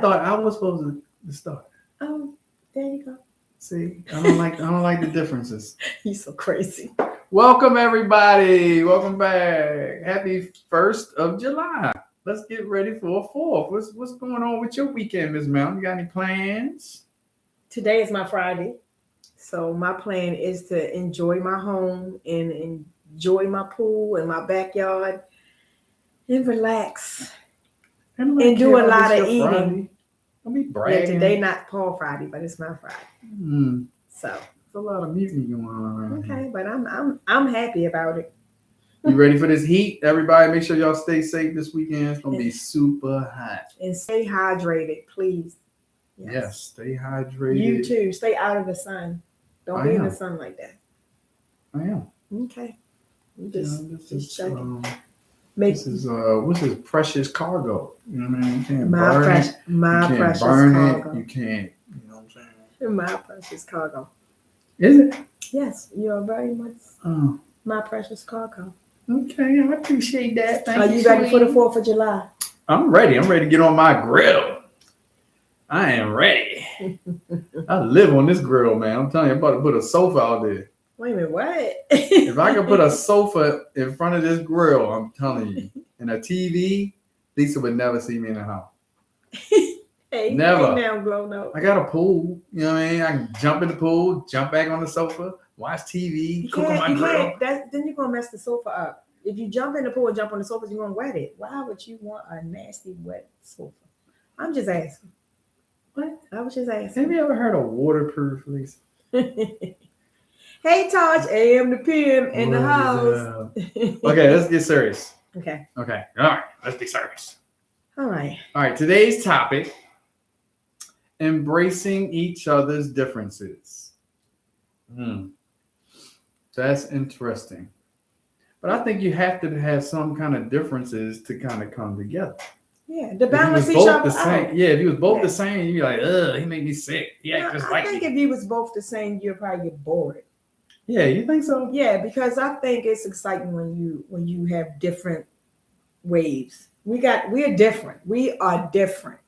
thought I was supposed to start. Oh, there you go. See, I don't like the differences. You're so crazy. Welcome everybody. Welcome back. Happy 1st of July. Let's get ready for a 4th. What's going on with your weekend, Ms. Mel? You got any plans? Today is my Friday. So my plan is to enjoy my home and enjoy my pool and my backyard and relax and do a lot of eating. Friday. Don't be bragging. Yeah, today not Paul Friday, but it's my Friday. So there's a lot of mutiny going on around here. Okay, but I'm happy about it. You ready for this heat? Everybody, make sure y'all stay safe this weekend. It's gonna be super hot. And stay hydrated, please. Yes, stay hydrated. You too. Stay out of the sun. Don't be in the sun like that. I am. Okay. Just checking. This is what's this precious cargo? You know what I mean? You can't my burn precious, it. My you can't precious burn cargo. it. You can't. You know what I'm saying? My precious cargo. Is it? Yes, you're very much. My precious cargo. Okay, I appreciate that. Thank you. Are you ready for the 4th of July? I'm ready. I'm ready to get on my grill. I am ready. I live on this grill, man. I'm telling you, I'm about to put a sofa out there. Wait a minute, what? If I could put a sofa in front of this grill, I'm telling you, and a TV, Lisa would never see me in the house. Hey, never. Now blown up. I got a pool. You know what I mean? I can jump in the pool, jump back on the sofa, watch TV, cook on my grill. Then you're going to mess the sofa up. If you jump in the pool and jump on the sofa, you're going to wet it. Why would you want a nasty, wet sofa? I'm just asking. What? I was just asking. Have you ever heard of waterproof, Lisa? Hey, Taj, AM to PM in the house. Okay, let's get serious. Okay. All right, let's be serious. All right. Today's topic, embracing each other's differences. That's interesting. But I think you have to have some kind of differences to kind of come together. Yeah, to balance each other out. Yeah, if you was both the same, you'd be like, ugh, he made me sick. Yeah, I think if you was both the same, you'd probably get bored. Yeah, you think so? Yeah, because I think it's exciting when you have different waves. We're different. We are different.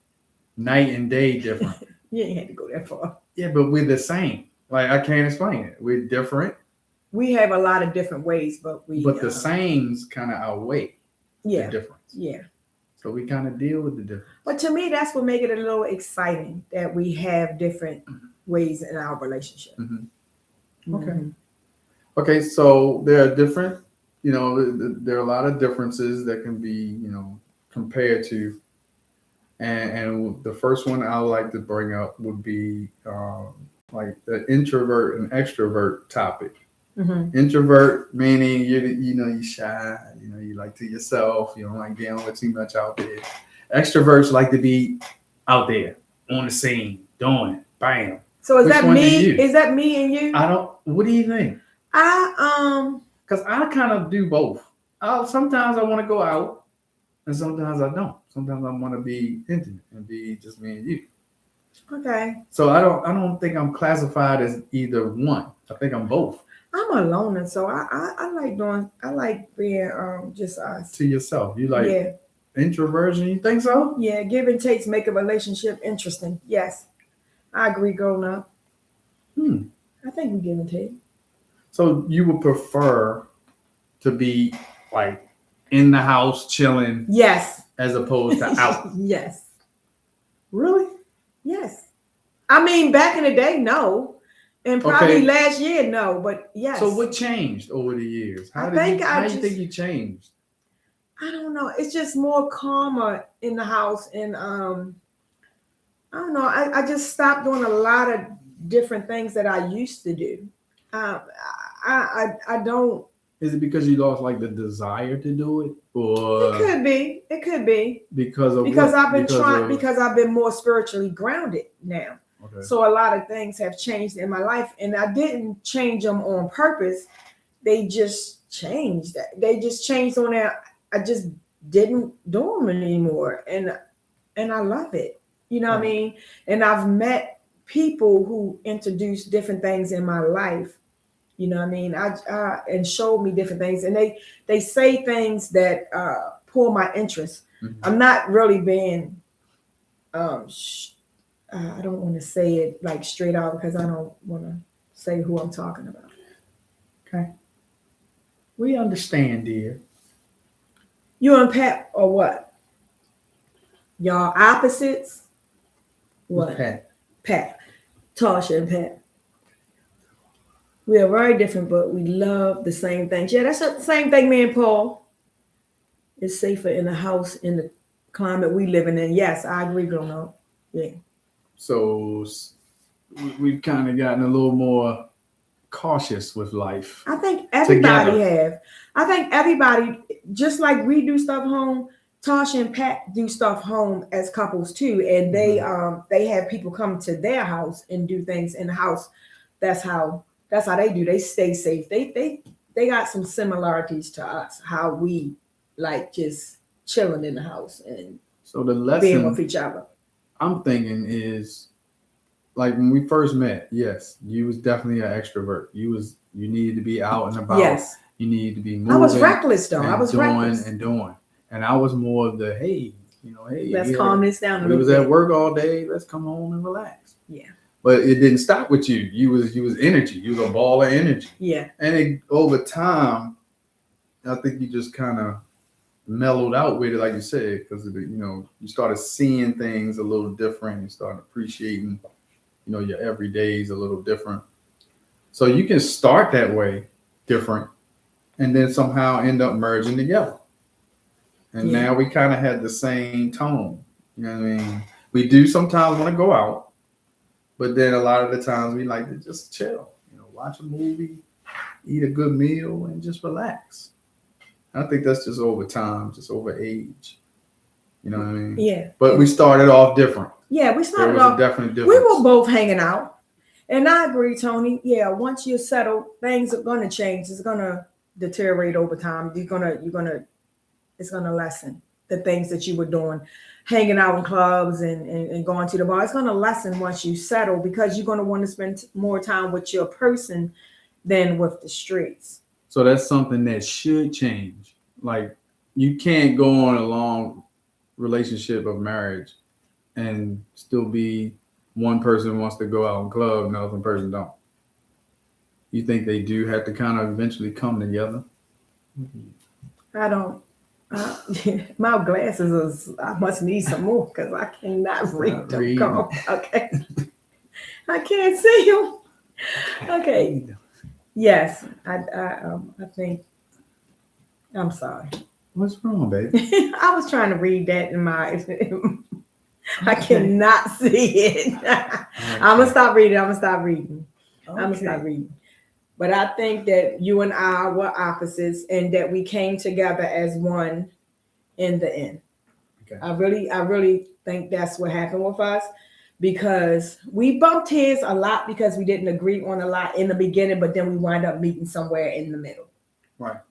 Night and day different. You ain't had to go that far. Yeah, but we're the same. Like, I can't explain it. We're different. We have a lot of different ways, but the sames kind of outweigh the difference. Yeah. So we kind of deal with the difference. But to me, that's what makes it a little exciting that we have different ways in our relationship. Okay. Okay, so there are different, there are a lot of differences that can be, compared to. And the first one I would like to bring up would be like the introvert and extrovert topic. Introvert meaning you're shy, you like to yourself, you don't like dealing with too much out there. Extroverts like to be out there on the scene, doing it, bam. So is that me? Is that me and you? What do you think? Because I kind of do both. Sometimes I want to go out, and sometimes I don't. Sometimes I want to be intimate and be just me and you. Okay. So I don't think I'm classified as either one. I think I'm both. I'm a loner, so I like being just us. To yourself. You like introversion, you think so? Yeah, give and takes make a relationship interesting. Yes. I agree, growing up. I think we give and take. So you would prefer to be like in the house chilling? Yes. As opposed to out? Yes. Really? Yes. I mean, back in the day, no. And probably last year, no, but yes. So what changed over the years? How do you think you changed? I don't know. It's just more calmer in the house. And I don't know. I just stopped doing a lot of different things that I used to do. I don't. Is it because you lost like the desire to do it? Or it could be. Because I've been more spiritually grounded now. Okay. So a lot of things have changed in my life, and I didn't change them on purpose. They just changed. They just changed on that. I just didn't do them anymore, and I love it. You know what I mean? And I've met people who introduced different things in my life. You know what I mean? And showed me different things, and they say things that pull my interest. I'm not really being I don't want to say it like straight out because I don't want to say who I'm talking about. Okay. We understand, dear. You and Pat or what? Y'all opposites? What? Pat. Tasha and Pat. We are very different, but we love the same things. Yeah, that's the same thing, me and Paul. It's safer in the house in the climate we living in. Yes, I agree, Bruno. Yeah. So we've kind of gotten a little more cautious with life. I think everybody have. I think everybody, just like we do stuff home, Tasha and Pat do stuff home as couples too, and they have people come to their house and do things in the house. That's how they do. They stay safe. They got some similarities to us. How we like just chilling in the house and so the lesson being with each other. I'm thinking is like when we first met. Yes, you was definitely an extrovert. You needed to be out and about. Yes, you needed to be moving. I was reckless though. I was reckless and doing. And I was more of the hey, let's calm this down a little bit. We was at work all day. Let's come home and relax. Yeah. But it didn't stop with you. You was energy. You was a ball of energy. Yeah. And over time, I think you just kind of mellowed out with it, like you said, because you started seeing things a little different. You started appreciating, your everydays a little different. So you can start that way, different, and then somehow end up merging together. And now we kind of had the same tone. You know what I mean? We do sometimes want to go out, but then a lot of the times we like to just chill, watch a movie, eat a good meal, and just relax. I think that's just over time, just over age. You know what I mean? Yeah. But we started off different. Yeah, we started off. There was a definite difference. We were both hanging out. And I agree, Tony. Yeah, once you're settled, things are gonna change. It's gonna deteriorate over time. It's gonna lessen the things that you were doing, hanging out in clubs and going to the bar. It's gonna lessen once you settle because you're gonna want to spend more time with your person than with the streets. So that's something that should change. Like you can't go on a long relationship of marriage and still be one person wants to go out in club and the other person don't. You think they do have to kind of eventually come together? I don't. My glasses I must need some more because I cannot read them. Come on. Okay. I can't see them. Okay. Yes, I think. I'm sorry. What's wrong, baby? I was trying to read that in my. I cannot see it. I'm gonna stop reading. But I think that you and I were opposites, and that we came together as one in the end. Okay. I really think that's what happened with us. Because we bumped heads a lot because we didn't agree on a lot in the beginning, but then we wind up meeting somewhere in the middle. Right.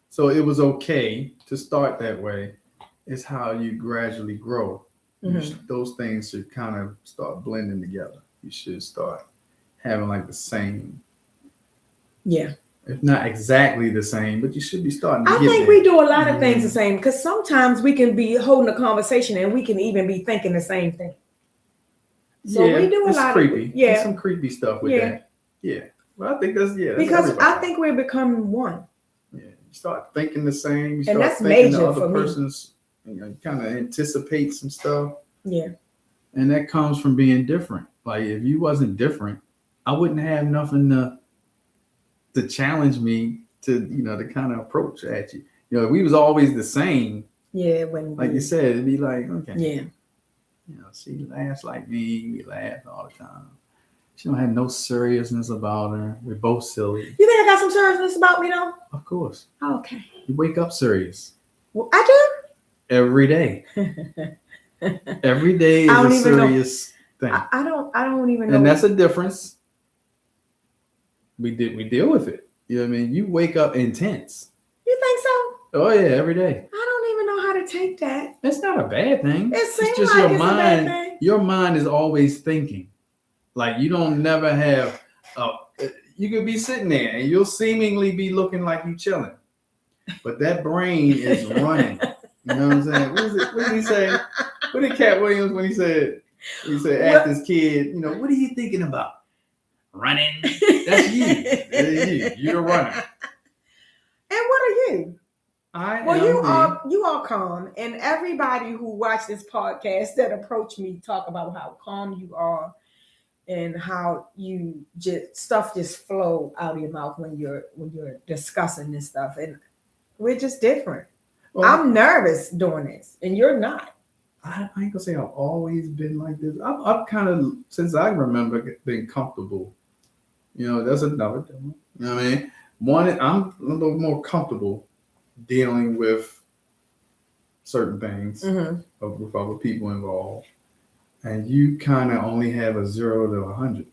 So it was okay to start that way. It's how you gradually grow. Mm-hmm. Those things should kind of start blending together. You should start having like the same. Yeah. If not exactly the same, but you should be starting. I think we do a lot of things the same because sometimes we can be holding a conversation and we can even be thinking the same thing. So we do a lot creepy. of There's some creepy stuff with that. Yeah. Well, I think that's because everybody. I think we're becoming one. Yeah. You start thinking the same. You and start that's thinking major the other for person's. You kind of anticipate some stuff. Yeah. And that comes from being different. Like if you wasn't different, I wouldn't have nothing to challenge me to kind of approach at you. If we was always the same. Yeah, you said, it'd be like, okay. Yeah. She laughs like me. We laugh all the time. She don't have no seriousness about her. We're both silly. You think I got some seriousness about me though? Of course. Oh, okay. You wake up serious. Well, I do? Every day. Every day is a serious thing. I don't even know. And that's a difference. We deal with it. You know what I mean? You wake up intense. You think so? Oh yeah, every day. I don't even know how to take that. It's not a bad thing. It's just like your mind. A bad thing. Your mind is always thinking. Like you don't never have. You could be sitting there and you'll seemingly be looking like you chilling, but that brain is running. You know what I'm saying? What did he say? What did Cat Williams when he said ask this kid, you know, what are you thinking about? Running. That's you. That is you. You're a runner. And what are you? You are calm, and everybody who watched this podcast that approached me talk about how calm you are and how you just flow out of your mouth when you're discussing this stuff, and we're just different. Well, I'm nervous doing this, and you're not. I ain't gonna say I've always been like this. I've kind of, since I remember, been comfortable. You know, that's another thing. You know what I mean? I'm a little more comfortable dealing with certain things with other people involved, and you kind of only have a 0 to 100.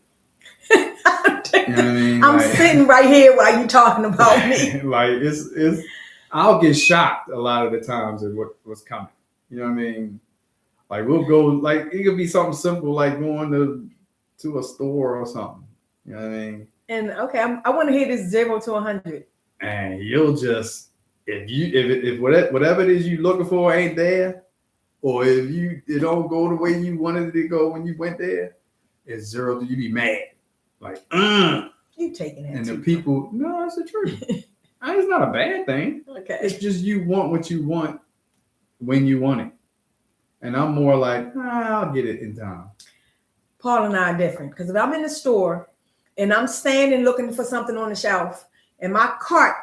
You know what I mean? I'm sitting right here while you talking about me. Like it's. I'll get shocked a lot of the times at what's coming. You know what I mean? Like we'll go, like it could be something simple like going to a store or something. You know what I mean? And okay, I want to hear this 0 to 100. And you'll just if whatever it is you looking for ain't there, or if it don't go the way you wanted it to go when you went there, it's 0 to you be mad. Like, you taking that? And the people, no, that's the truth. It's not a bad thing. Okay. It's just you want what you want when you want it. And I'm more like, I'll get it in time. Paul and I are different, because if I'm in the store and I'm standing looking for something on the shelf and my cart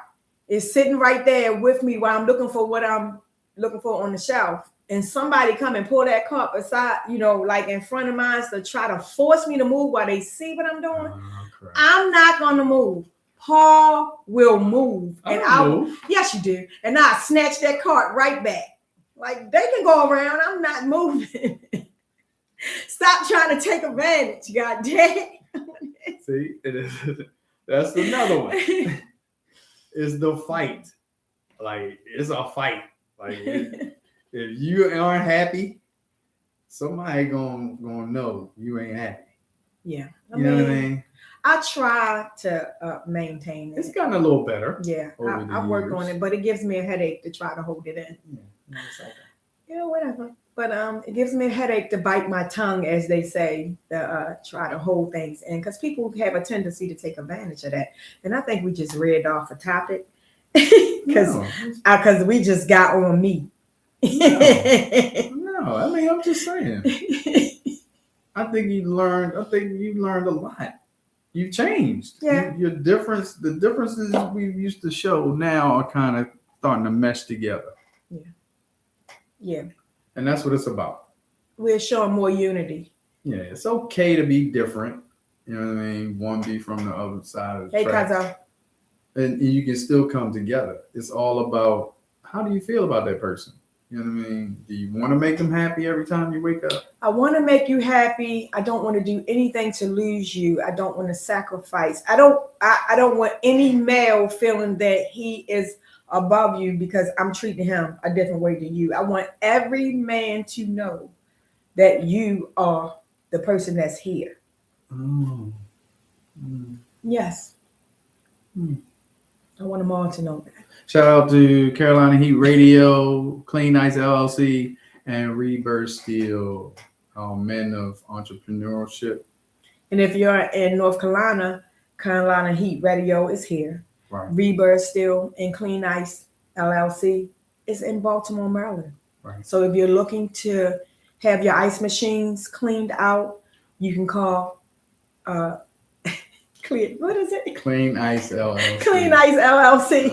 is sitting right there with me while I'm looking for what I'm looking for on the shelf, and somebody come and pull that cart aside, you know, like in front of mine to try to force me to move while they see what I'm doing, I'm not going to move. Paul will move. And I'll move. Yes, you do. And I'll snatch that cart right back. Like, they can go around. I'm not moving. Stop trying to take advantage, God damn. See, that's another one. It's the fight. Like, it's a fight. Like, if you aren't happy, somebody gonna know you ain't happy. Yeah. You know what I mean? I try to maintain it. It's gotten a little better. Yeah, I worked on it, but it gives me a headache to try to hold it in. Yeah, whatever. But it gives me a headache to bite my tongue, as they say, to try to hold things in, because people have a tendency to take advantage of that. And I think we just read off a topic because we just got on me. No, I mean, I'm just saying. I think you learned a lot. You've changed. Yeah. The differences we used to show now are kind of starting to mesh together. Yeah. Yeah. And that's what it's about. We're showing more unity. Yeah, it's okay to be different. You know what I mean? One be from the other side of the track. Cuzzo. And you can still come together. It's all about, how do you feel about that person? You know what I mean? Do you want to make them happy every time you wake up? I want to make you happy. I don't want to do anything to lose you. I don't want to sacrifice. I don't want any male feeling that he is above you because I'm treating him a different way than you. I want every man to know that you are the person that's here. Oh. Yes. I want them all to know that. Shout out to Carolina Heat Radio, Clean Ice LLC, and Rebirth Steel, men of entrepreneurship. And if you're in North Carolina, Carolina Heat Radio is here. Right. Rebirth Steel and Clean Ice LLC is in Baltimore, Maryland. Right. So if you're looking to have your ice machines cleaned out, you can call what is it? Clean Ice LLC. Clean Ice LLC.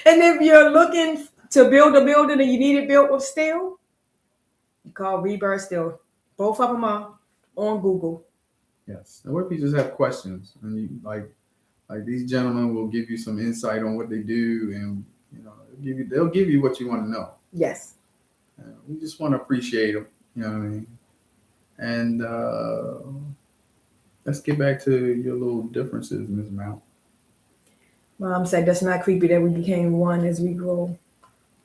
And if you're looking to build a building and you need it built with steel, you call Rebirth Steel. Both of them are on Google. Yes. And what if you just have questions and you like these gentlemen will give you some insight on what they do, and they'll give you what you want to know. Yes. We just want to appreciate them. You know what I mean? And let's get back to your little differences, Ms. Mount. Mom said that's not creepy that we became one as we grow.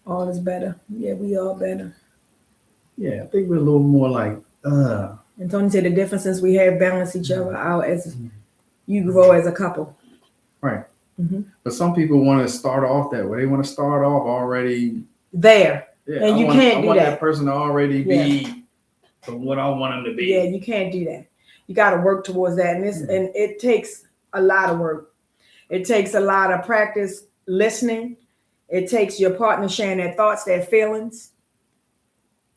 All is better. Yeah, we all better. Yeah, I think we're a little more like, And Tony said the differences we have balance each other out as you grow as a couple. Right. But some people want to start off that way. They want to start off already there. Yeah, and you can't do I want that. that person to already be what I want them to be. Yeah, you can't do that. You got to work towards that, and and it takes a lot of work. It takes a lot of practice listening. It takes your partner sharing their thoughts, their feelings,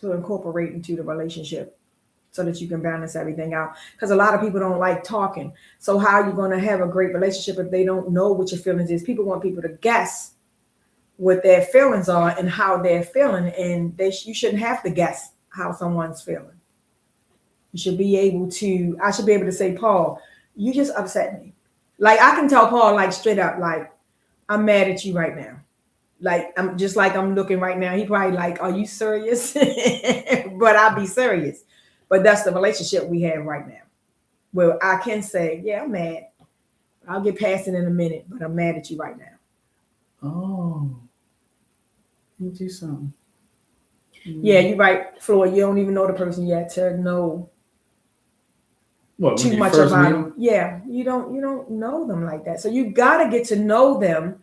to incorporate into the relationship, so that you can balance everything out. Because a lot of people don't like talking. So how are you going to have a great relationship if they don't know what your feelings is? People want people to guess what their feelings are and how they're feeling, and you shouldn't have to guess how someone's feeling. You should be able to. I should be able to say, Paul, you just upset me. Like I can tell Paul, like straight up, like I'm mad at you right now. Like I'm looking right now. He probably like, are you serious? But I'll be serious. But that's the relationship we have right now. Well, I can say, yeah, I'm mad. I'll get past it in a minute, but I'm mad at you right now. Oh, let me do something. Yeah, you're right, Floyd. You don't even know the person yet to know too much about them. Yeah, you don't know them like that. So you gotta get to know them,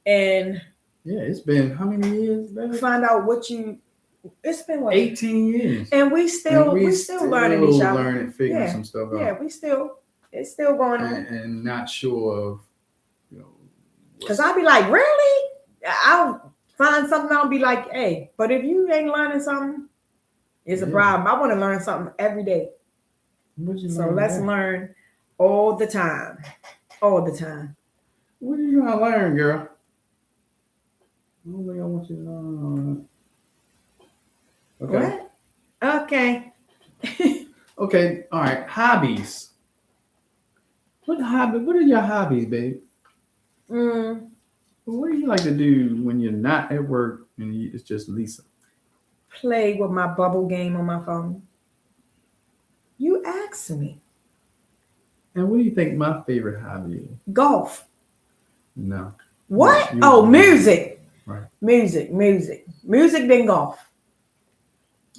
and it's been how many years? Baby? Find out what you. It's been what, 18 years, and we still learning each other. Figuring some stuff out. Yeah, it's still going on, and not sure of, because I'll be like, really? I'll find something. I'll be like, hey, but if you ain't learning something, it's a problem. I want to learn something every day. So let's learn all the time. All the time. What are you going to learn, girl? I want you to learn. Okay. What? Okay. Okay. All right. Hobbies. What are your hobbies, babe? What do you like to do when you're not at work and it's just Lisa? Play with my bubble game on my phone. You asked me. And what do you think my favorite hobby is? Golf. No. What? Music. Right. Music then golf.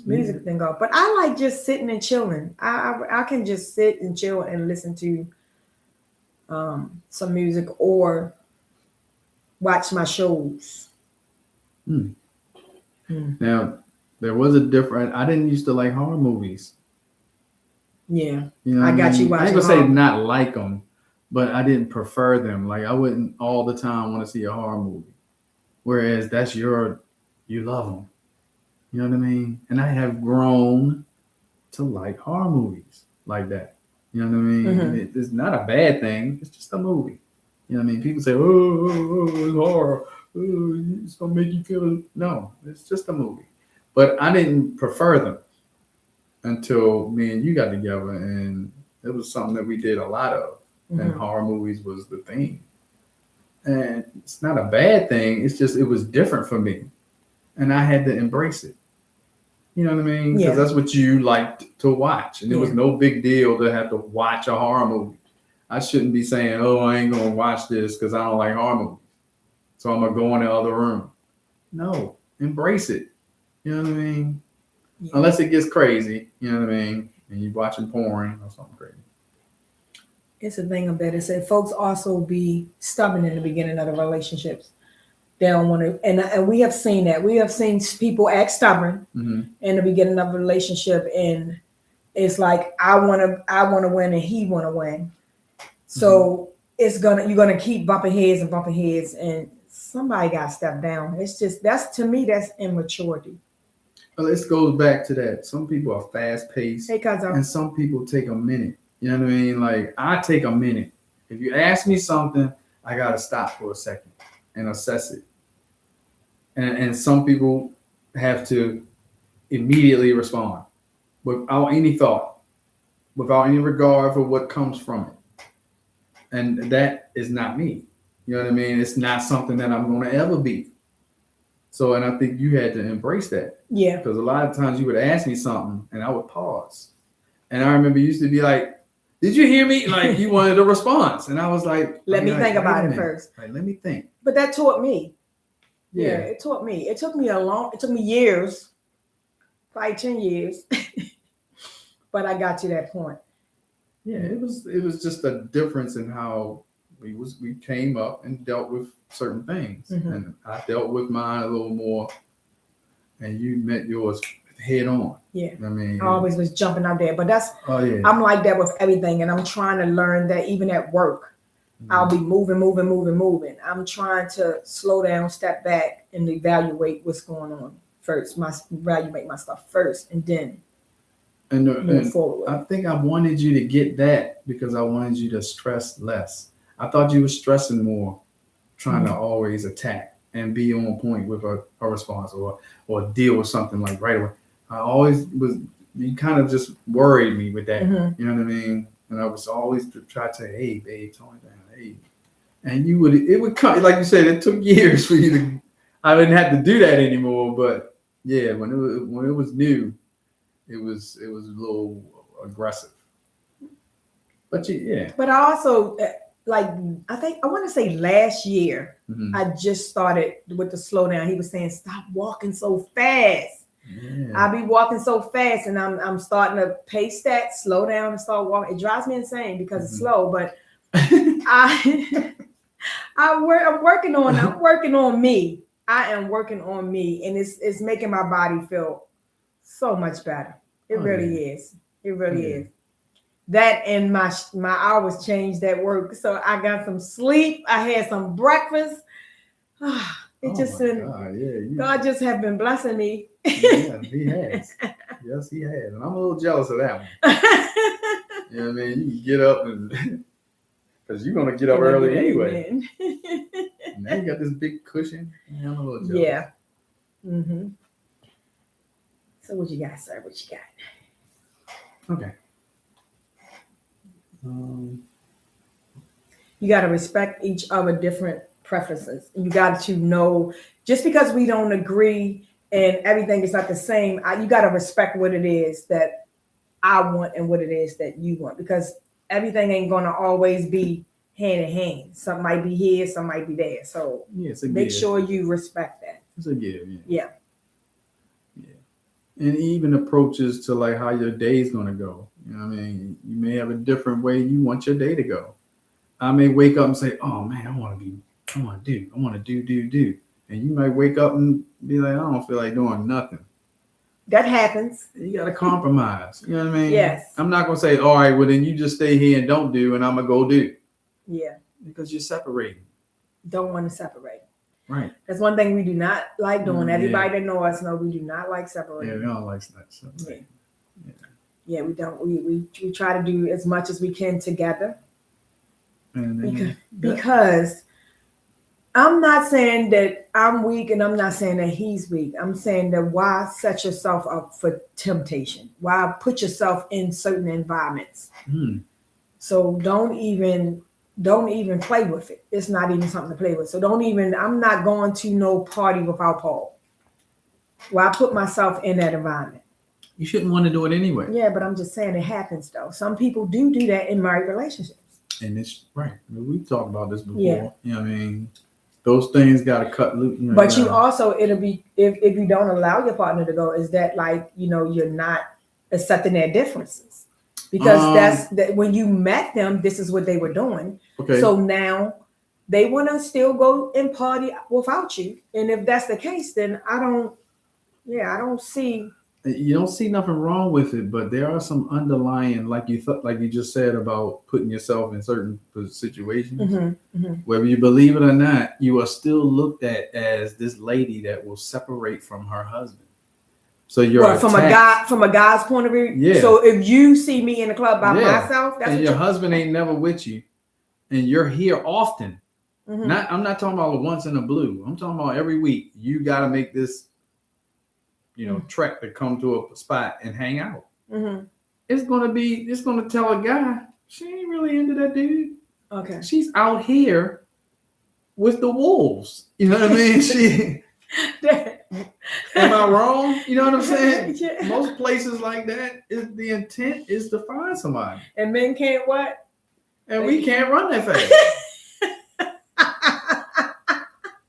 Music then golf. But I like just sitting and chilling. I can just sit and chill and listen to some music or watch my shows. Now, there was a different. I didn't used to like horror movies. Yeah, I got you watching. I ain't gonna say not like them, but I didn't prefer them. Like I wouldn't all the time want to see a horror movie. Whereas that's you love them. You know what I mean? And I have grown to like horror movies like that. You know what I mean? Mm-hmm. It's not a bad thing. It's just a movie. You know what I mean? People say, oh, it's horror. Oh, it's gonna make you feel. No, it's just a movie. But I didn't prefer them until me and you got together, and it was something that we did a lot of. Mm-hmm. And horror movies was the thing. And it's not a bad thing. It's just it was different for me, and I had to embrace it. You know what I mean? Because that's what you liked to watch, and it was no big deal to have to watch a horror movie. I shouldn't be saying, "Oh, I ain't gonna watch this because I don't like horror movies, so I'm gonna go in the other room." No, embrace it. You know what I mean? Yeah. Unless it gets crazy, you know what I mean, and you're watching porn or something crazy. It's a thing about it. Said folks also be stubborn in the beginning of the relationships. They don't want to, and we have seen that. We have seen people act stubborn in the beginning of a relationship, and it's like I want to win, and he want to win. So you're gonna keep bumping heads, and somebody got to step down. It's just that's immaturity. Well, this goes back to that. Some people are fast paced, and some people take a minute. You know what I mean? Like I take a minute. If you ask me something, I gotta stop for a second and assess it. And some people have to immediately respond without any thought, without any regard for what comes from it. And that is not me. You know what I mean? It's not something that I'm going to ever be. So, and I think you had to embrace that. Yeah. Because a lot of times you would ask me something and I would pause. And I remember you used to be like, did you hear me? Like you wanted a response. And I was like, let me think about it first. Like, let me think. But that taught me. Yeah, it taught me. It took me years, probably 10 years. But I got to that point. Yeah, it was just a difference in how we came up and dealt with certain things. And I dealt with mine a little more and you met yours head on. Yeah. I mean, I always was jumping out there, but yeah. I'm like that with everything, and I'm trying to learn that even at work, I'll be moving. I'm trying to slow down, step back, and evaluate what's going on first. Evaluate my stuff first, and then move forward. I think I wanted you to get that because I wanted you to stress less. I thought you were stressing more, trying to always attack and be on point with a response or deal with something like right away. I always was. You kind of just worried me with that. You know what I mean? And I was always to try to say, "Hey, babe, tone it down, hey." And it would come, like you said, it took years for you to. I didn't have to do that anymore, but yeah, when it was new, it was a little aggressive. But yeah. But I also I think I want to say last year I just started with the slowdown. He was saying, "Stop walking so fast." Yeah. I be walking so fast, and I'm starting to pace that, slow down, and start walking. It drives me insane because it's slow, but I'm working on me. I am working on me, and it's making my body feel so much better. It really is. It really is. That and my hours changed at work, so I got some sleep. I had some breakfast. God just have been blessing me. Yeah, he has. Yes, he has. And I'm a little jealous of that one. You know what I mean? You can get up because you're gonna get up early anyway. Now you got this big cushion. Yeah, I'm a little jealous. Yeah. So what you got, sir? What you got? Okay. You got to respect each other different preferences. You got to know, just because we don't agree and everything is not the same, you got to respect what it is that I want and what it is that you want, because everything ain't going to always be hand in hand. Some might be here, some might be there. So make sure you respect that. It's a give. Yeah. And even approaches to like how your day's going to go. You know what I mean? You may have a different way you want your day to go. I may wake up and say, "Oh man, I want to do." And you might wake up and be like, "I don't feel like doing nothing." That happens. You got to compromise. You know what I mean? Yes. I'm not going to say, "All right, well then you just stay here and don't do, and I'm going to go do." Yeah. Because you're separating. Don't want to separate. Right. That's one thing we do not like doing. Everybody that know us know we do not like separating. Yeah, we don't like separating. Yeah, we don't. We try to do as much as we can together. Because I'm not saying that I'm weak, and I'm not saying that he's weak. I'm saying that why set yourself up for temptation? Why put yourself in certain environments? So don't even play with it. It's not even something to play with. So I'm not going to no party without Paul. Well, I put myself in that environment. You shouldn't want to do it anyway. Yeah, but I'm just saying it happens though. Some people do that in married relationships. And it's right. We've talked about this before. Yeah. You know what I mean? Those things got to cut loose. But you also, it'll be, if you don't allow your partner to go, is that like, you're not accepting their differences. Because that when you met them, this is what they were doing. Okay. So now they want to still go and party without you. And if that's the case, then I don't see. You don't see nothing wrong with it, but there are some underlying, like you just said about putting yourself in certain situations. Whether you believe it or not, you are still looked at as this lady that will separate from her husband. So you're from a guy's point of view. Yeah. So if you see me in the club by myself, that's and your husband ain't never with you, and you're here often. I'm not talking about once in a blue. I'm talking about every week. You got to make this, trek to come to a spot and hang out. It's gonna tell a guy she ain't really into that dude. Okay. She's out here with the wolves. You know what I mean? Am I wrong? You know what I'm saying? Yeah. Most places like that, the intent is to find somebody. And men can't what? And we can't run that fast.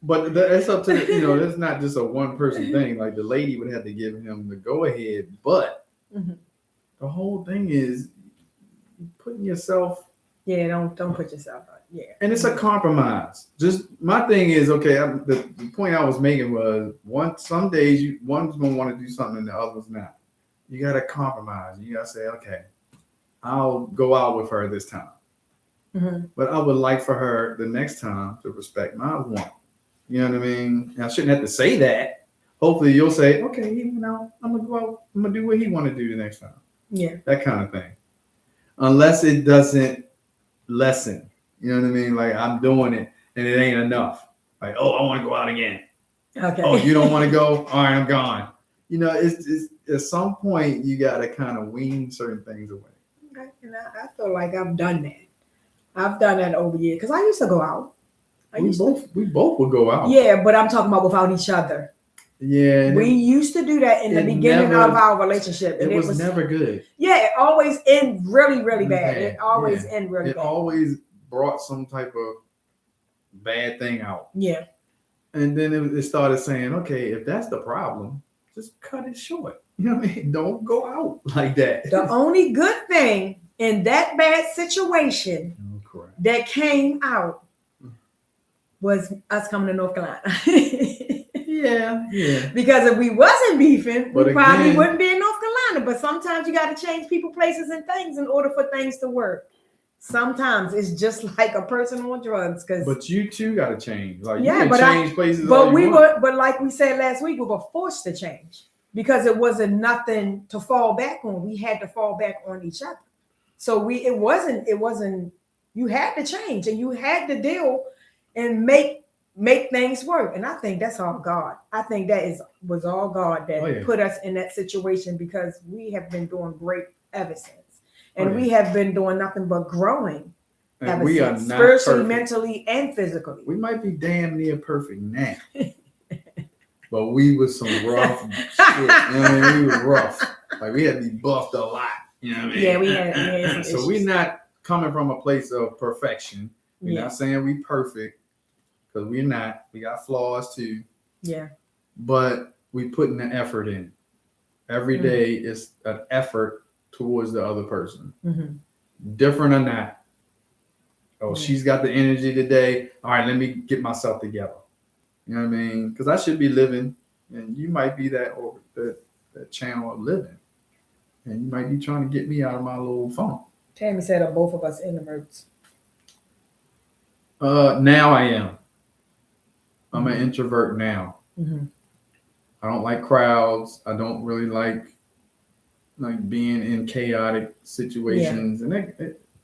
But it's up to it's not just a one person thing. Like the lady would have to give him the go ahead, but the whole thing is putting yourself. Yeah, don't put yourself out. Yeah. And it's a compromise. Just my thing is, okay, the point I was making was some days one's gonna want to do something and the other's not. You gotta compromise. You gotta say, okay, I'll go out with her this time. Mm-hmm. But I would like for her the next time to respect my want. You know what I mean? And I shouldn't have to say that. Hopefully you'll say, okay, he went out, I'm gonna go out, I'm gonna do what he wanna do the next time. Yeah. That kind of thing. Unless it doesn't lessen. You know what I mean? Like I'm doing it and it ain't enough. Like, oh, I want to go out again. Okay. Oh, you don't want to go? All right, I'm gone. You know, it's at some point you got to kind of wean certain things away. Okay. And I feel like I've done that. I've done that over years because I used to go out. We both would go out. Yeah, but I'm talking about without each other. Yeah. We used to do that in the beginning of our relationship. And it was never good. Yeah, it always end really, really bad. It always end really bad. It always brought some type of bad thing out. Yeah. And then it started saying, okay, if that's the problem, just cut it short. You know what I mean? Don't go out like that. The only good thing in that bad situation that came out was us coming to North Carolina. Yeah. Because if we wasn't beefing, we probably wouldn't be in North Carolina. But sometimes you got to change people, places, and things in order for things to work. Sometimes it's just like a person on drugs. But you too got to change. Like yeah, you but change places. But but like we said last week, we were forced to change because it wasn't nothing to fall back on. We had to fall back on each other. So it wasn't. You had to change and you had to deal and make things work. And I think that's all God. I think that was all God that put us in that situation because we have been doing great ever since. And we have been doing nothing but growing ever since, spiritually, mentally, and physically. We might be damn near perfect now. But we was some rough shit. You know what I mean? We was rough. Like we had to be buffed a lot. You know what I mean? Yeah, we had so we're not coming from a place of perfection. We're not saying we perfect. Because we're not. We got flaws too. Yeah. But we putting the effort in. Every day is an effort towards the other person. Mm-hmm. Different or not. Oh, she's got the energy today. All right, let me get myself together. You know what I mean? Because I should be living, and you might be that channel of living. And you might be trying to get me out of my little funk. Tammy said are both of us introverts. Now I am. I'm an introvert now. Mm-hmm. I don't like crowds. I don't really like being in chaotic situations, and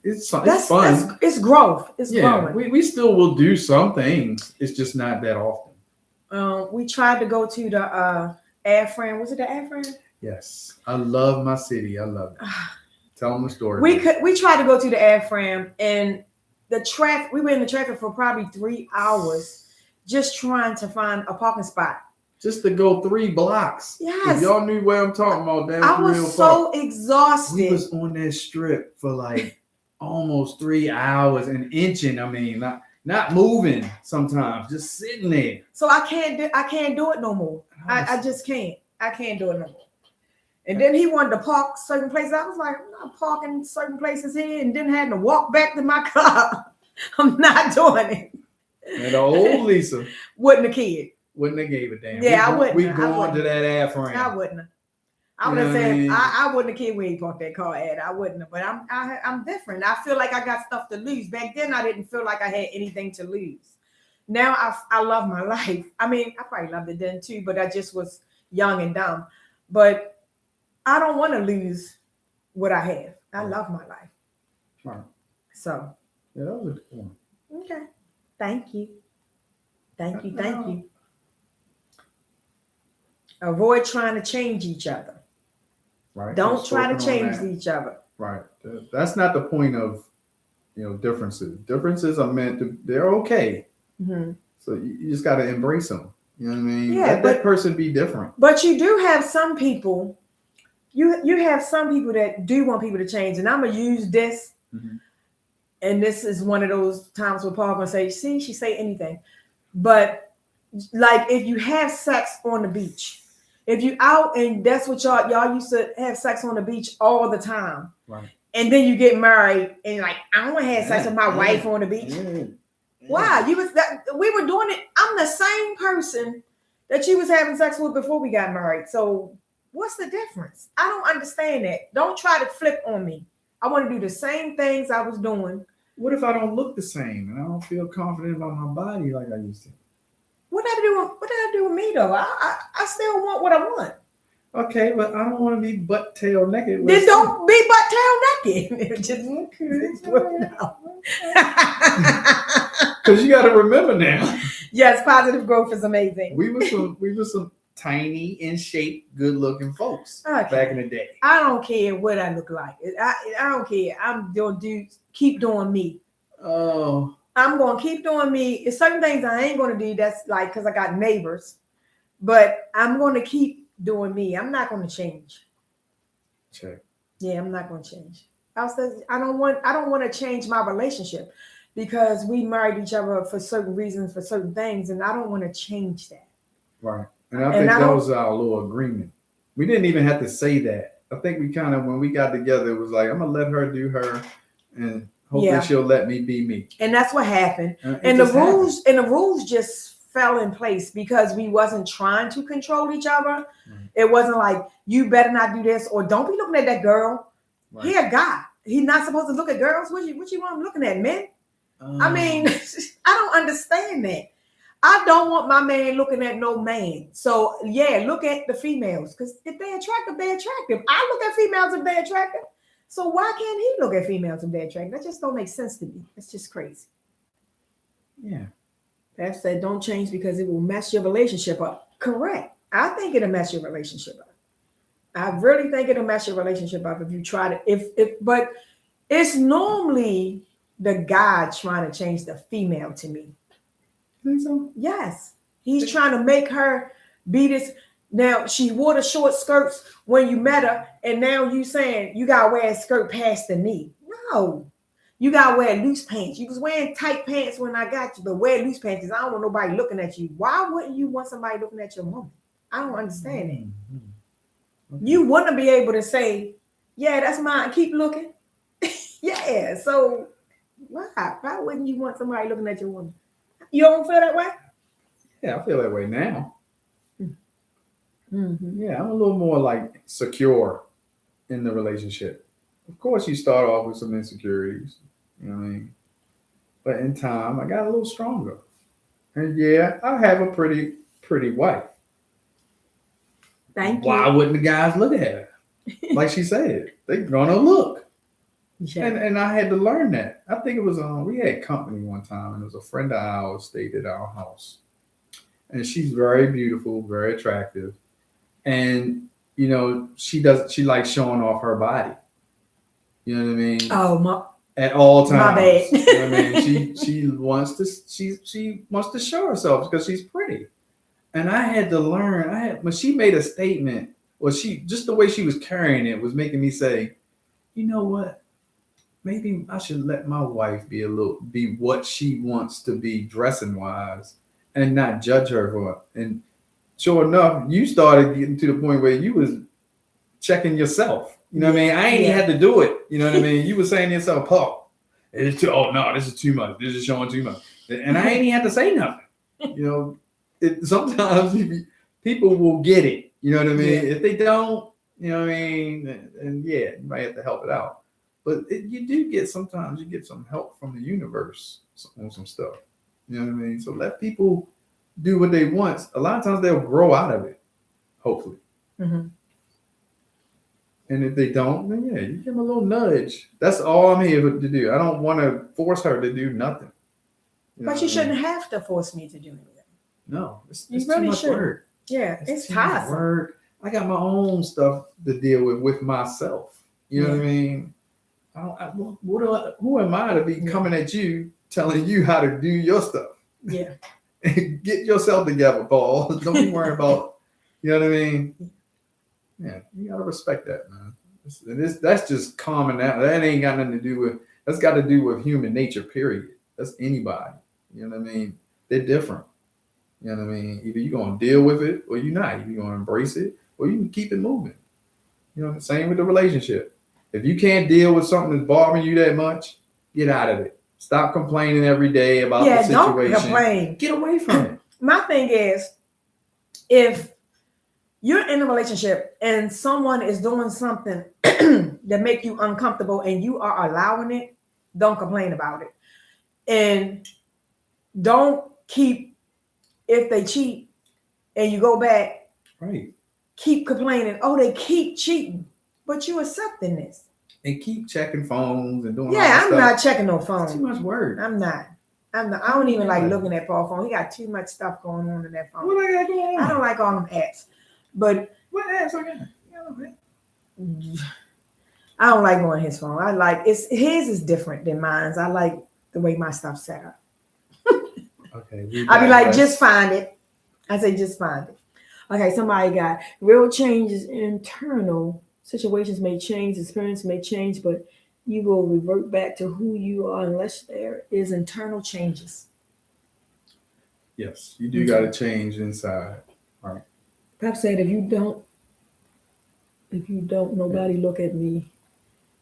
it's fun. It's growth. It's growing. We still will do some things. It's just not that often. We tried to go to the Air Fran. Was it the Air Fran? Yes, I love my city. I love it. Tell them the story. We tried to go to the Air Fran, and the traffic. We were in the traffic for probably 3 hours. Just trying to find a parking spot. Just to go 3 blocks. Yes. If y'all knew what I'm talking about, I was so exhausted. We was on that strip for like almost 3 hours and inching. I mean, not moving sometimes, just sitting there. So I can't do it no more. I just can't. I can't do it no more. And then he wanted to park certain places. I was like, I'm not parking certain places here and then had to walk back to my car. I'm not doing it. And the old Lisa wouldn't have cared. Wouldn't have gave a damn. Yeah, I wouldn't. We going to that Air Fran. I wouldn't have. I would have said I wouldn't have cared where he parked that car at. I wouldn't have. But I'm different. I feel like I got stuff to lose. Back then I didn't feel like I had anything to lose. Now I love my life. I mean, I probably loved it then too, but I just was young and dumb. But I don't want to lose what I have. I love my life. Right. So yeah, that was a good one. Okay. Thank you. Thank you. Avoid trying to change each other. Right. Don't try to change each other. Right. That's not the point of, differences. Differences are meant to, they're okay. Mm-hmm. So you just got to embrace them. You know what I mean? Yeah, Let that person be different. But you do have some people, you have some people that do want people to change. And I'm going to use this. Mm-hmm. And this is one of those times where Paul gonna say, see, she say anything. But like if you have sex on the beach, if you out and that's what y'all used to have sex on the beach all the time. Right. and then you get married and like, I don't want to have sex with my wife on the beach. Why? We were doing it. I'm the same person that you was having sex with before we got married. So what's the difference? I don't understand that. Don't try to flip on me. I want to do the same things I was doing. What if I don't look the same and I don't feel confident about my body like I used to? What did I do with me though? I still want what I want. Okay, but I don't want to be butt tail naked. Then don't be butt tail naked. Just because you got to remember now. Yes, positive growth is amazing. We were some tiny in shape, good looking folks back in the day. I don't care what I look like. I don't care. I'm gonna keep doing me. Oh. I'm gonna keep doing me. It's certain things I ain't gonna do. That's like because I got neighbors, but I'm gonna keep doing me. I'm not gonna change. Check. Yeah, I'm not gonna change. I don't want to change my relationship because we married each other for certain reasons, for certain things, and I don't want to change that. Right. And I think that was our little agreement. We didn't even have to say that. I think we kind of, when we got together, it was like, I'm gonna let her do her, and hopefully she'll let me be me. And that's what happened. And the rules just fell in place because we wasn't trying to control each other. Right. It wasn't like, you better not do this, or don't be looking at that girl. Right. He a guy. He's not supposed to look at girls. What you want him looking at, men? I mean, I don't understand that. I don't want my man looking at no man. So yeah, look at the females, because if they're attractive, they're attractive. I look at females if they're attractive. So why can't he look at females if they're attractive? That just don't make sense to me. It's just crazy. Yeah. That said, don't change because it will mess your relationship up. Correct. I think it'll mess your relationship up. I really think it'll mess your relationship up if you try to, but it's normally the guy trying to change the female to me. Think so? Yes. He's trying to make her be this. Now, she wore the short skirts when you met her, and now you saying you got to wear a skirt past the knee. No. You got to wear loose pants. You was wearing tight pants when I got you, but wear loose pants because I don't want nobody looking at you. Why wouldn't you want somebody looking at your woman? I don't understand that. Mm-hmm. Okay. You wouldn't be able to say, yeah, that's mine. Keep looking. Yeah. So why wouldn't you want somebody looking at your woman? You don't feel that way? Yeah, I feel that way now. Mm-hmm. Yeah, I'm a little more like secure in the relationship. Of course, you start off with some insecurities, you know what I mean? But in time, I got a little stronger. And yeah, I have a pretty wife. Thank you. Why wouldn't the guys look at her? Like she said, they're gonna look. Yeah. And I had to learn that. I think it was we had company one time, and it was a friend of ours stayed at our house, and she's very beautiful, very attractive, and you know she likes showing off her body. You know what I mean? Oh, at all times. My bad. You know what I mean? She wants to show herself because she's pretty, and I had to learn. When she made a statement, or just the way she was carrying it was making me say, you know what? Maybe I should let my wife be what she wants to be dressing wise and not judge her for it. And sure enough, you started getting to the point where you was checking yourself. You know what I mean? I ain't had to do it. You know what I mean? You were saying to yourself, Paul, this is too much. This is showing too much. And I ain't even had to say nothing. You know, sometimes people will get it. You know what I mean? Yeah. If they don't, you know what I mean? And yeah, you might have to help it out. But you do get some help from the universe on some stuff. You know what I mean? So let people do what they want. A lot of times they'll grow out of it, hopefully. Mm-hmm. And if they don't, then yeah, you give them a little nudge. That's all I'm here to do. I don't want to force her to do nothing. But you shouldn't have to force me to do anything. No, it's really too much work. Yeah, it's tiresome. Work. I got my own stuff to deal with myself. You know what I mean? Who am I to be coming at you, telling you how to do your stuff? Yeah. Get yourself together, Paul. Don't be worrying about, you know what I mean? Yeah, you gotta respect that, man. That's just common. That ain't got nothing to do with. That's got to do with human nature. Period. That's anybody. You know what I mean? They're different. You know what I mean? Either you're gonna deal with it or you're not. You're gonna embrace it or you can keep it moving. You know, same with the relationship. If you can't deal with something that's bothering you that much, get out of it. Stop complaining every day about the situation. Don't complain. Get away from it. My thing is, if you're in a relationship and someone is doing something that make you uncomfortable and you are allowing it, don't complain about it. And don't keep, if they cheat and you go back, right? Keep complaining. Oh, they keep cheating, but you accepting this. And keep checking phones and doing. Yeah, I'm not checking no phone. Too much work. I'm not. I don't even like looking at Paul's phone. He got too much stuff going on in that phone. What I got going on? I don't like all them apps. But what apps I got? I don't like going his phone. I like his is different than mine. I like the way my stuff's set up. Okay. I'll be like, just find it. I say, just find it. Okay, somebody got real changes internal. Situations may change, experience may change, but you will revert back to who you are unless there is internal changes. Yes, you do got to change inside. All right. Pep said, if you don't, nobody look at me,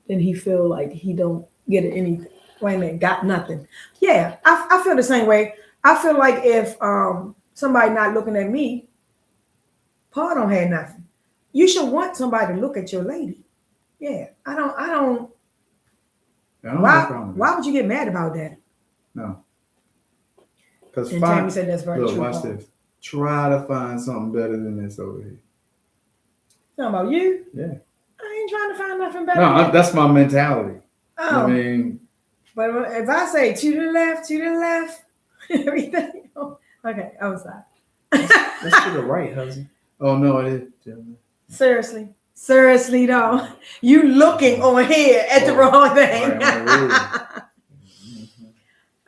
then he feel like he don't get anything. Wait a minute, got nothing. Yeah, I feel the same way. I feel like if somebody not looking at me, Paul don't have nothing. You should want somebody to look at your lady. Yeah, I don't. Why would you get mad about that? No. Because Tammy said that's very true. Watch this. Try to find something better than this over here. Talking about you? Yeah. I ain't trying to find nothing better. No, that's my mentality. Oh. I mean, but if I say to the left, everything. Okay, I'm sorry. That's to the right, husband. Oh no, it is. Seriously, though, you looking on here at the wrong thing.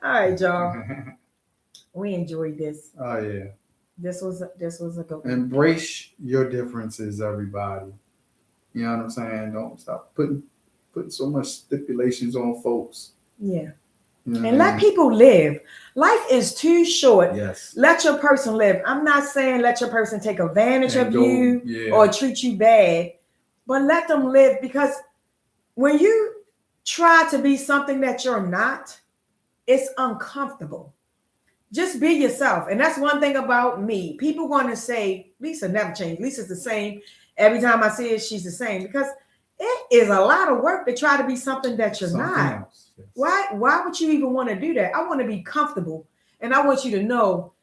All right, y'all. We enjoyed this. Oh yeah. This was a good one. Embrace your differences, everybody. You know what I'm saying? Don't stop putting so much stipulations on folks. Yeah. You know and let people live. Life is too short. Yes. Let your person live. I'm not saying let your person take advantage of you or treat you bad, but let them live, because when you try to be something that you're not, it's uncomfortable. Just be yourself. And that's one thing about me. People want to say, Lisa never changed. Lisa's the same. Every time I see her, she's the same. Because it is a lot of work to try to be something that you're not. Yes. Why would you even want to do that? I want to be comfortable. And I want you to know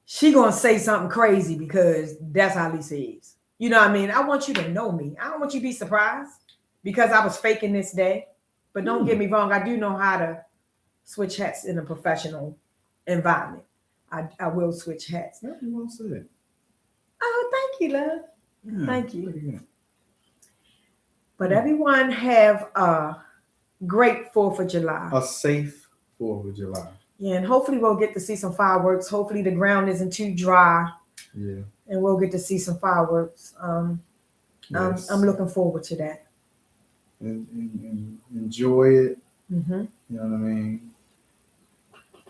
she's going to say something crazy because that's how Lisa is. You know what I mean? I want you to know me. I don't want you to be surprised because I was faking this day. But don't get me wrong. I do know how to switch hats in a professional environment. I will switch hats. That's well said. Oh, thank you, love. Yeah, thank you. But everyone have a great 4th of July. A safe 4th of July. Yeah, and hopefully we'll get to see some fireworks. Hopefully the ground isn't too dry. Yeah. And we'll get to see some fireworks. Yes. I'm looking forward to that. And enjoy it. Mm-hmm. You know what I mean?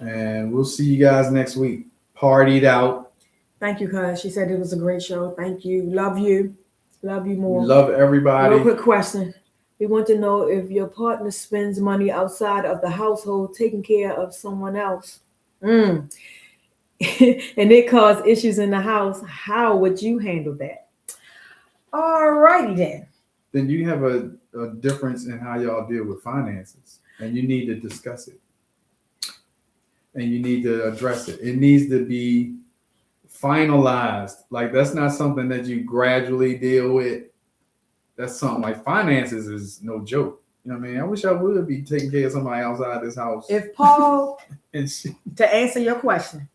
And we'll see you guys next week. Partied out. Thank you, cuz. She said it was a great show. Thank you. Love you. Love you more. Love everybody. Real quick question. We want to know if your partner spends money outside of the household taking care of someone else. And it caused issues in the house. How would you handle that? All righty then. Then you have a difference in how y'all deal with finances. And you need to discuss it. And you need to address it. It needs to be finalized. Like, that's not something that you gradually deal with. That's something like finances is no joke. You know what I mean? I wish I would be taking care of somebody outside this house. If Paul, to answer your question,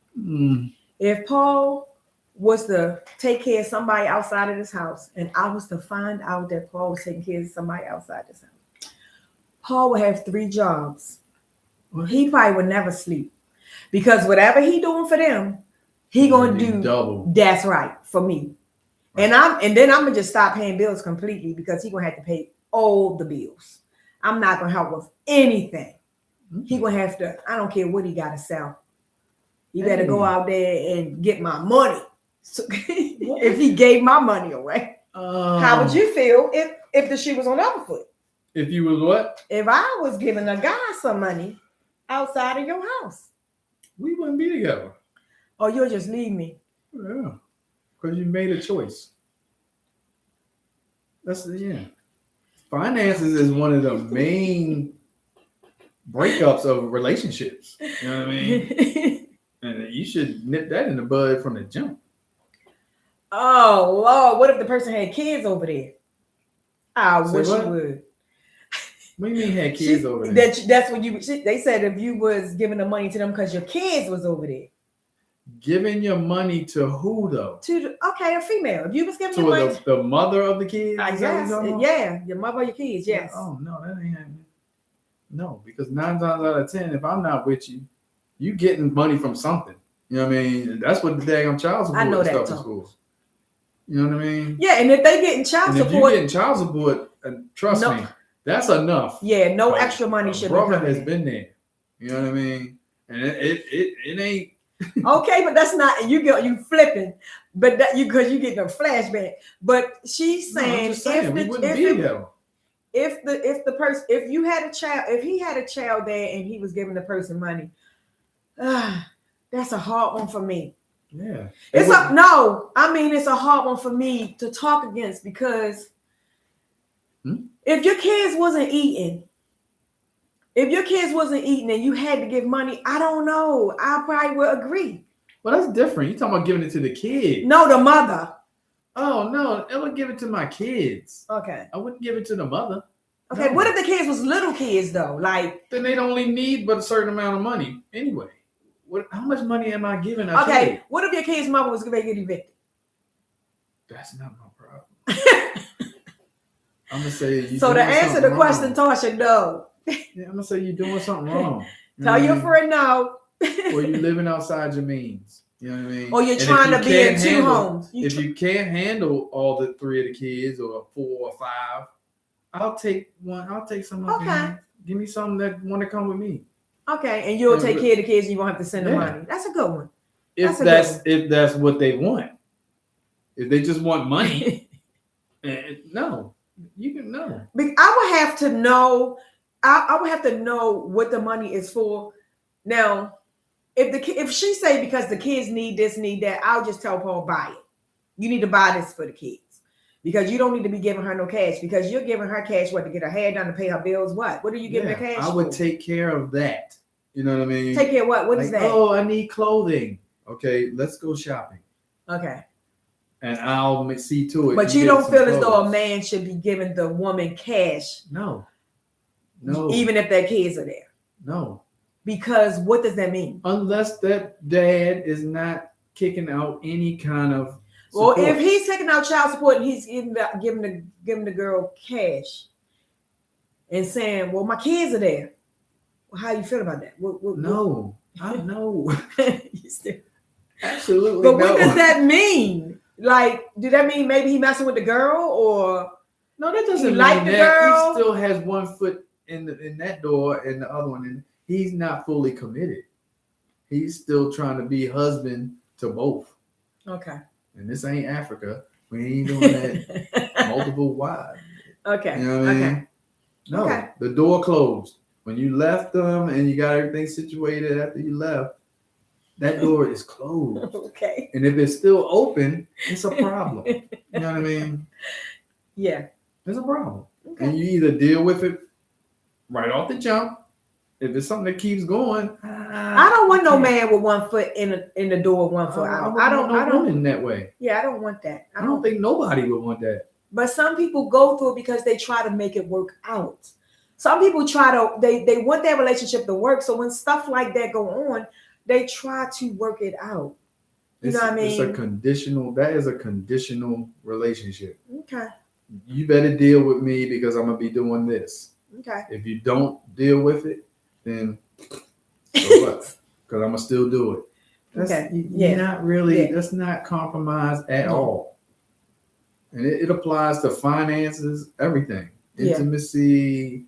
if Paul was to take care of somebody outside of this house, and I was to find out that Paul was taking care of somebody outside this house, Paul would have 3 jobs. He probably would never sleep. Because whatever he doing for them, he gonna do double. That's right, for me. Right. And then I'm gonna just stop paying bills completely because he gonna have to pay all the bills. I'm not gonna help with anything. He gonna have to. I don't care what he gotta sell. He better go out there and get my money. So, if he gave my money away, how would you feel if the shoe was on the other foot? If you was what? If I was giving a guy some money outside of your house, we wouldn't be together. Oh, you'll just leave me. Yeah, because you made a choice. Finances is one of the main breakups of relationships. You know what I mean? And you should nip that in the bud from the jump. Oh Lord, what if the person had kids over there? I wish you would. What do you mean had kids over there? That's what they said if you was giving the money to them because your kids was over there. Giving your money to who though? A female. If you was giving your money to the mother of the kids? I guess. Yeah, your mother or your kids, yes. Oh no, that ain't happening. No, because 9 times out of 10, if I'm not with you, you getting money from something. You know what I mean? That's what the daggone child support stuff is for. You know what I mean? Yeah, and if they getting child support, if you getting child support, trust me, that's enough. Yeah, no extra money should be coming. Brother has been there. You know what I mean? And it ain't. Okay, but that's not you flipping, but that because you getting a flashback. But she's saying, if the person, if you had a child, if he had a child there and he was giving the person money, that's a hard one for me. Yeah, it's a hard one for me to talk against because if your kids wasn't eating. If your kids wasn't eating and you had to give money, I don't know. I probably would agree. Well, that's different. You're talking about giving it to the kid. No, the mother. Oh, no. I would give it to my kids. Okay. I wouldn't give it to the mother. Okay. No. What if the kids was little kids, though? Like, then they'd only need but a certain amount of money anyway. How much money am I giving? Okay. What if your kid's mother was going to get evicted? That's not my problem. I'm going to say. So to answer the question, Tasha, no. Yeah, I'm gonna say you're doing something wrong. Tell your friend no. Or you're living outside your means. You know what I mean? Or you're trying to be in 2 homes. If you can't handle all the 3 of the kids or 4 or 5, I'll take one. I'll take some. Okay. Give me some that want to come with me. Okay, and you'll take care of the kids and you won't have to send them money. That's a good one. If that's what they want. If they just want money, no, you can no. I would have to know. I would have to know what the money is for. Now, if she say because the kids need this, need that, I'll just tell Paul buy it. You need to buy this for the kids because you don't need to be giving her no cash because you're giving her cash to get her hair done to pay her bills. What are you giving her cash? I would take care of that. You know what I mean? Take care of what? What is that? Oh, I need clothing. Okay, let's go shopping. Okay. And I'll see to it. But you don't feel as though a man should be giving the woman cash. No. Even if their kids are there. No. Because what does that mean? Unless that dad is not kicking out any kind of support. Well, if he's taking out child support and he's giving the girl cash and saying, well, my kids are there. Well, how do you feel about that? No. I know. Absolutely. But what does that mean? Like, do that mean maybe he messing with the girl or no, that doesn't mean like the girl? He still has one foot in that door and the other one in. He's not fully committed. He's still trying to be husband to both. Okay. And this ain't Africa. We ain't doing that multiple wives. Okay. You know what I mean? No. Okay. The door closed. When you left them and you got everything situated after you left, that door is closed. Okay. And if it's still open, it's a problem. You know what I mean? Yeah. It's a problem. Okay. And you either deal with it right off the jump. If it's something that keeps going, I don't want no man with 1 foot in the door, 1 foot out. I don't in that way. Yeah, I don't want that. I don't think nobody would want that. But some people go through it because they try to make it work out. Some people they want their relationship to work. So when stuff like that go on, they try to work it out. You know what I mean? That is a conditional relationship. Okay. You better deal with me because I'm going to be doing this. Okay. If you don't deal with it, then so what? Because I'm going to still do it. That's not really, that's not compromise at all. And it applies to finances, everything. Intimacy,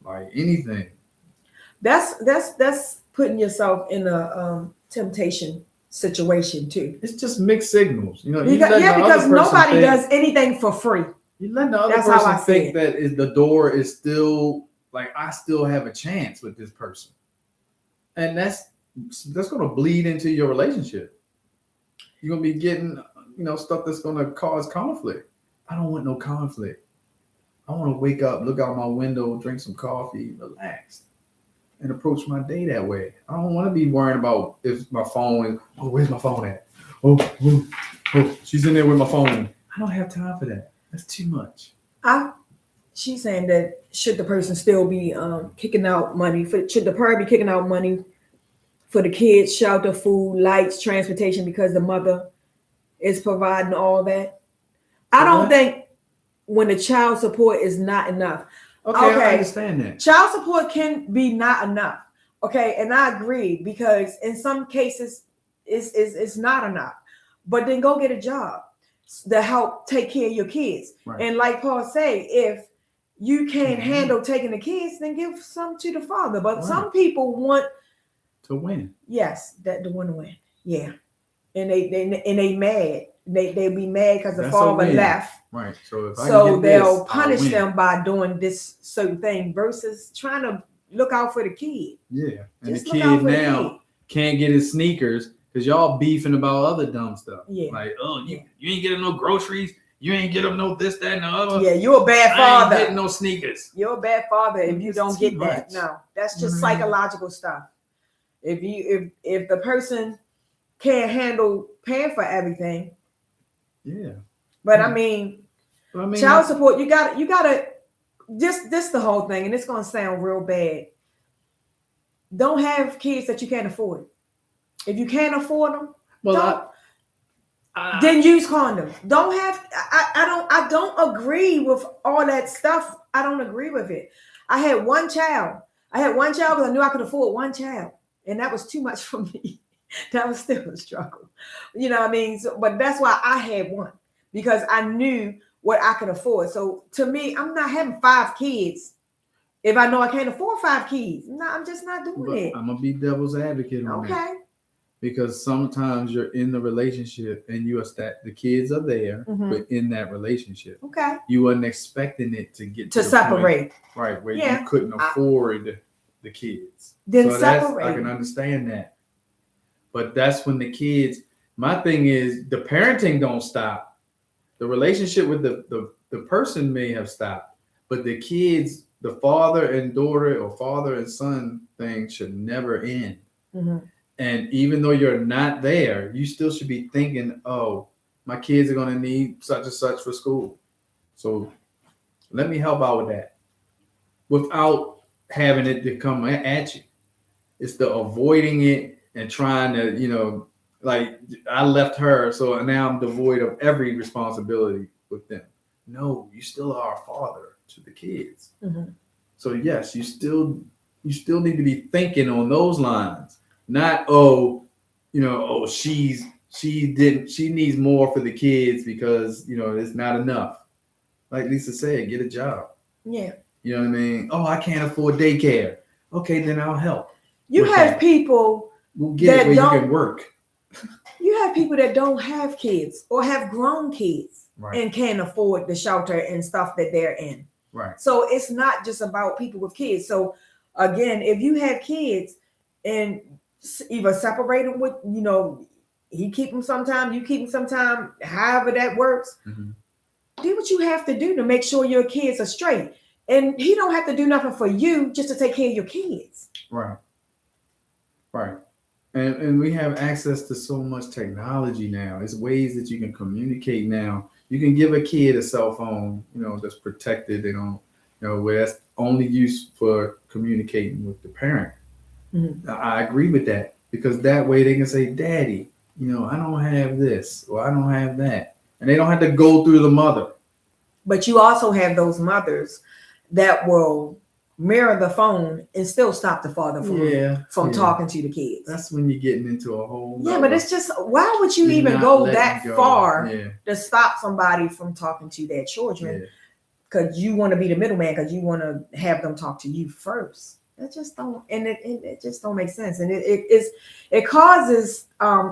like anything. That's putting yourself in a temptation situation too. It's just mixed signals, you know. Because nobody does anything for free. You let the other person think that the door is still like I still have a chance with this person, and that's going to bleed into your relationship. You're going to be getting stuff that's going to cause conflict. I don't want no conflict. I want to wake up, look out my window, drink some coffee, relax, and approach my day that way. I don't want to be worrying about if my phone is, oh, where's my phone at? Oh, she's in there with my phone. I don't have time for that. That's too much. She's saying that should the person still be kicking out money should the parent be kicking out money for the kids, shelter, food, lights, transportation because the mother is providing all that? I don't think when the child support is not enough. Okay, I understand that. Child support can be not enough. Okay, and I agree because in some cases it's not enough. But then go get a job to help take care of your kids. Right. And like Paul say, if you can't handle taking the kids, then give some to the father. But some people want to win. Yes, they want to win. Yeah, and they mad. They be mad because the father left. Right. So they'll punish them by doing this certain thing versus trying to look out for the kid. Yeah, and the kid now can't get his sneakers because y'all beefing about other dumb stuff. Yeah. Like, oh, you ain't getting no groceries. You ain't getting no this, that, and the other. Yeah, you're a bad father. I ain't getting no sneakers. You're a bad father if you don't get that. No, that's just psychological stuff. If the person can't handle paying for everything. Yeah. But I mean, child support, you gotta this the whole thing, and it's gonna sound real bad. Don't have kids that you can't afford. If you can't afford them, then use condoms. Don't have. I don't agree with all that stuff. I don't agree with it. I had one child because I knew I could afford one child, and that was too much for me. That was still a struggle. You know what I mean? So, but that's why I had one, because I knew what I could afford. So to me, I'm not having 5 kids if I know I can't afford 5 kids. No, I'm just not doing it. I'm gonna be devil's advocate on that. Because sometimes you're in the relationship and the kids are there, but in that relationship, you wasn't expecting it to get to separate, point, right? Where you couldn't afford the kids. Then so separate. I can understand that. But that's when the kids, my thing is the parenting don't stop. The relationship with the person may have stopped, but the kids, the father and daughter or father and son thing should never end. And even though you're not there, you still should be thinking, oh, my kids are going to need such and such for school. So let me help out with that without having it to come at you. It's the avoiding it and trying to, like I left her, so now I'm devoid of every responsibility with them. No, you still are a father to the kids. So yes, you still need to be thinking on those lines. Not she needs more for the kids because it's not enough. Like Lisa said, get a job. Yeah. You know what I mean? Oh, I can't afford daycare. Okay, then I'll help. You have people that you can work. You have people that don't have kids or have grown kids and can't afford the shelter and stuff that they're in. Right. So it's not just about people with kids. So again, if you have kids and either separate them with, he keep them sometime, you keep them sometime, however that works. Do what you have to do to make sure your kids are straight. And he don't have to do nothing for you just to take care of your kids. Right. Right. And we have access to so much technology now. There's ways that you can communicate now. You can give a kid a cell phone, that's protected. They don't, where that's only used for communicating with the parent. I agree with that because that way they can say, Daddy, I don't have this or I don't have that. And they don't have to go through the mother. But you also have those mothers that will mirror the phone and still stop the father from talking to the kids. That's when you're getting into a whole but it's just, why would you even go that far to stop somebody from talking to their children? Because you want to be the middleman, because you want to have them talk to you first. That just don't, and it just don't make sense. And it causes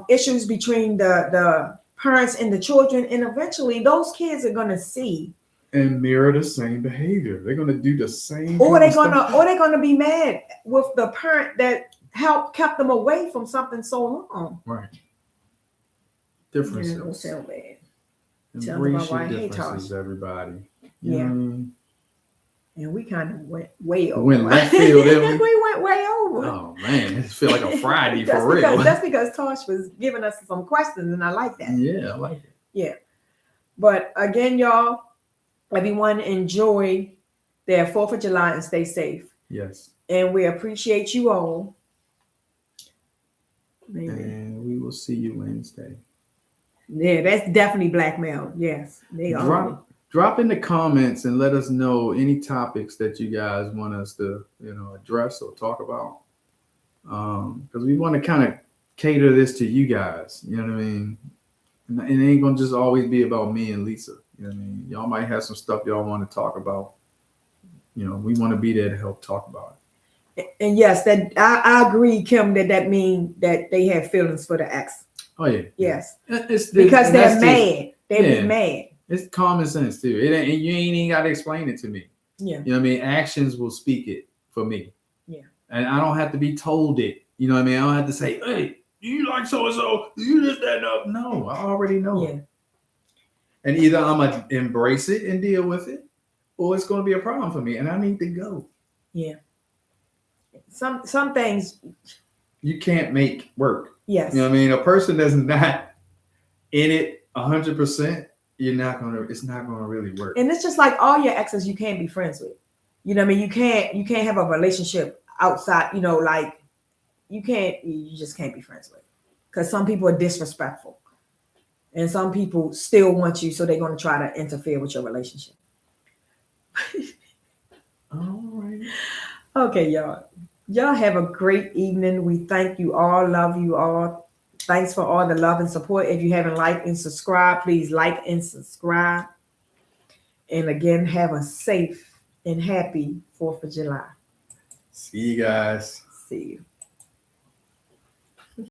issues between the parents and the children, and eventually those kids are going to see and mirror the same behavior. They're gonna do the same. Or they're gonna be mad with the parent that kept them away from something so long. Right. Differences. Yeah, don't sound bad. Embrace your differences, everybody. You know what I mean? And we kind of went way over. Went left field, didn't we? We went way over. Oh man, it feels like a Friday for real. That's because Tosh was giving us some questions, and I like that. Yeah, I like it. Yeah. But again, y'all, everyone enjoy their 4th of July and stay safe. Yes. And we appreciate you all. Maybe. And we will see you Wednesday. Yeah, that's definitely blackmail. Yes. Drop in the comments and let us know any topics that you guys want us to, address or talk about. Because we want to kind of cater this to you guys. You know what I mean? And it ain't gonna just always be about me and Lisa. You know what I mean? Y'all might have some stuff y'all want to talk about. We want to be there to help talk about it. And yes, that I agree, Kim, that mean that they have feelings for the ex. Oh yeah. Yes. Because they're mad. They be mad. It's common sense too. You ain't even got to explain it to me. Yeah. You know what I mean? Actions will speak it for me. Yeah. And I don't have to be told it. You know what I mean? I don't have to say, hey, do you like so-and-so? Do you just that up? No, I already know. Yeah. And either I'm going to embrace it and deal with it, or it's going to be a problem for me and I need to go. Yeah. Some things you can't make work. Yes. You know what I mean? A person that's not in it 100%, it's not gonna really work. And it's just like all your exes you can't be friends with. You know what I mean? You can't have a relationship outside, like you just can't be friends with. Because some people are disrespectful. And some people still want you, so they're gonna try to interfere with your relationship. All right. Okay, y'all. Y'all have a great evening. We thank you all, love you all. Thanks for all the love and support. If you haven't liked and subscribed, please like and subscribe. And again, have a safe and happy 4th of July. See you guys. See you.